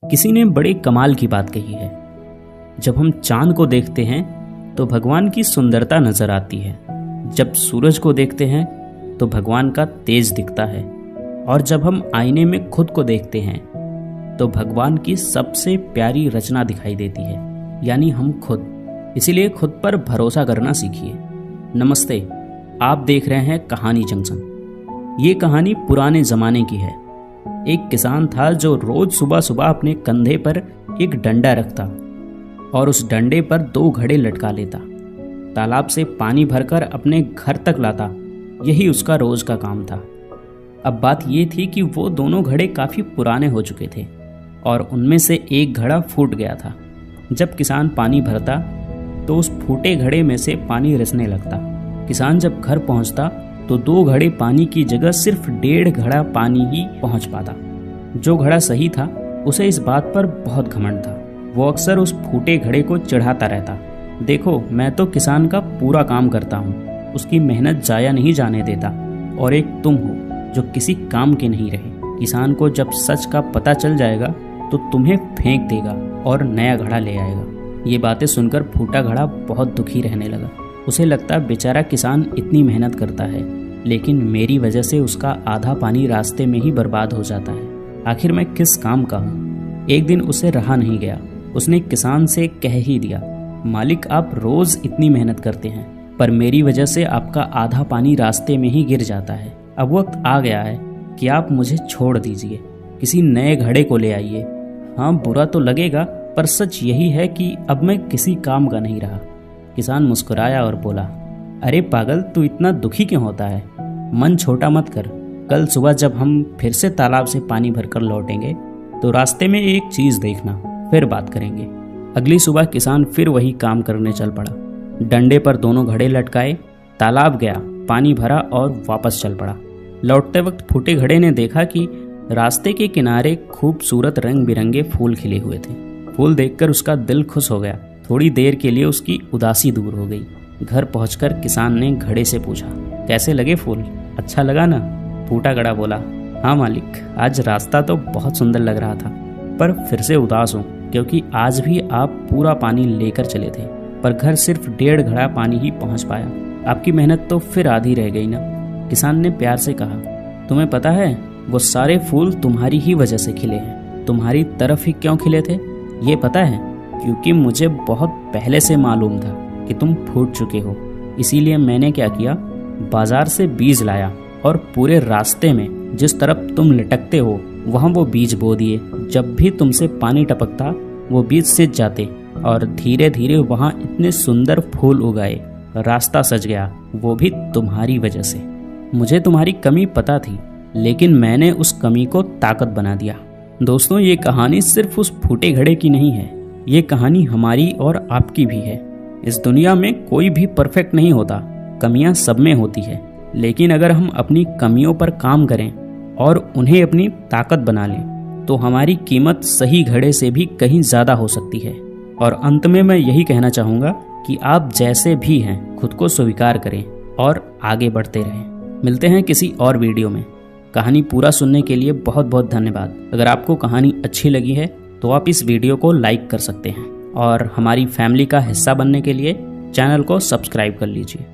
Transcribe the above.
किसी ने बड़े कमाल की बात कही है। जब हम चांद को देखते हैं तो भगवान की सुंदरता नजर आती है, जब सूरज को देखते हैं तो भगवान का तेज दिखता है, और जब हम आईने में खुद को देखते हैं तो भगवान की सबसे प्यारी रचना दिखाई देती है, यानी हम खुद। इसीलिए खुद पर भरोसा करना सीखिए। नमस्ते, आप देख रहे हैं कहानी जंक्शन। ये कहानी पुराने ज़माने की है। एक किसान था जो रोज सुबह सुबह अपने कंधे पर एक डंडा रखता और उस डंडे पर 2 घड़े लटका लेता। तालाब से पानी भरकर अपने घर तक लाता। यही उसका रोज का काम था। अब बात ये थी कि वो दोनों घड़े काफ़ी पुराने हो चुके थे और उनमें से एक घड़ा फूट गया था। जब किसान पानी भरता तो उस फूटे घड़े में से पानी रिसने लगता। किसान जब घर पहुंचता तो 2 घड़े पानी की जगह सिर्फ 1.5 घड़ा पानी ही पहुंच पाता। जो घड़ा सही था उसे इस बात पर बहुत घमंड था। वो अक्सर उस फूटे घड़े को चिढ़ाता रहता। देखो, मैं तो किसान का पूरा काम करता हूँ, उसकी मेहनत जाया नहीं जाने देता, और एक तुम हो जो किसी काम के नहीं रहे। किसान को जब सच का पता चल जाएगा तो तुम्हें फेंक देगा और नया घड़ा ले आएगा। ये बातें सुनकर फूटा घड़ा बहुत दुखी रहने लगा। उसे लगता बेचारा किसान इतनी मेहनत करता है, लेकिन मेरी वजह से उसका आधा पानी रास्ते में ही बर्बाद हो जाता है। आखिर मैं किस काम का हूँ। एक दिन उसे रहा नहीं गया। उसने किसान से कह ही दिया, मालिक, आप रोज इतनी मेहनत करते हैं, पर मेरी वजह से आपका आधा पानी रास्ते में ही गिर जाता है। अब वक्त आ गया है कि आप मुझे छोड़ दीजिए, किसी नए घड़े को ले आइए। हाँ, बुरा तो लगेगा, पर सच यही है कि अब मैं किसी काम का नहीं रहा। किसान मुस्कुराया और बोला, अरे पागल, तू इतना दुखी क्यों होता है? मन छोटा मत कर। कल सुबह जब हम फिर से तालाब से पानी भरकर लौटेंगे तो रास्ते में एक चीज देखना, फिर बात करेंगे। अगली सुबह किसान फिर वही काम करने चल पड़ा। डंडे पर दोनों घड़े लटकाए, तालाब गया, पानी भरा और वापस चल पड़ा। लौटते वक्त फूटे घड़े ने देखा कि रास्ते के किनारे खूबसूरत रंग बिरंगे फूल खिले हुए थे। फूल देखकर उसका दिल खुश हो गया। थोड़ी देर के लिए उसकी उदासी दूर हो गई। घर पहुंचकर किसान ने घड़े से पूछा, कैसे लगे फूल? अच्छा लगा ना? फूटा घड़ा बोला, हाँ मालिक, आज रास्ता तो बहुत सुंदर लग रहा था, पर फिर से उदास हूँ क्योंकि आज भी आप पूरा पानी लेकर चले थे, पर घर सिर्फ 1.5 घड़ा पानी ही पहुँच पाया। आपकी मेहनत तो फिर आधी रह गई ना। किसान ने प्यार से कहा, तुम्हें पता है वो सारे फूल तुम्हारी ही वजह से खिले हैं। तुम्हारी तरफ ही क्यों खिले थे ये पता है? क्योंकि मुझे बहुत पहले से मालूम था कि तुम फूट चुके हो। इसीलिए मैंने क्या किया, बाजार से बीज लाया और पूरे रास्ते में जिस तरफ तुम लटकते हो वहाँ वो बीज बो दिए। जब भी तुमसे पानी टपकता वो बीज सिंच जाते और धीरे धीरे वहाँ इतने सुंदर फूल उगाए। रास्ता सज गया, वो भी तुम्हारी वजह से। मुझे तुम्हारी कमी पता थी, लेकिन मैंने उस कमी को ताकत बना दिया। दोस्तों, ये कहानी सिर्फ उस फूटे घड़े की नहीं है, ये कहानी हमारी और आपकी भी है। इस दुनिया में कोई भी परफेक्ट नहीं होता, कमियां सब में होती है, लेकिन अगर हम अपनी कमियों पर काम करें और उन्हें अपनी ताकत बना लें तो हमारी कीमत सही घड़े से भी कहीं ज़्यादा हो सकती है। और अंत में मैं यही कहना चाहूँगा कि आप जैसे भी हैं खुद को स्वीकार करें और आगे बढ़ते रहें। मिलते हैं किसी और वीडियो में। कहानी पूरा सुनने के लिए बहुत बहुत धन्यवाद। अगर आपको कहानी अच्छी लगी है तो आप इस वीडियो को लाइक कर सकते हैं और हमारी फैमिली का हिस्सा बनने के लिए चैनल को सब्सक्राइब कर लीजिए।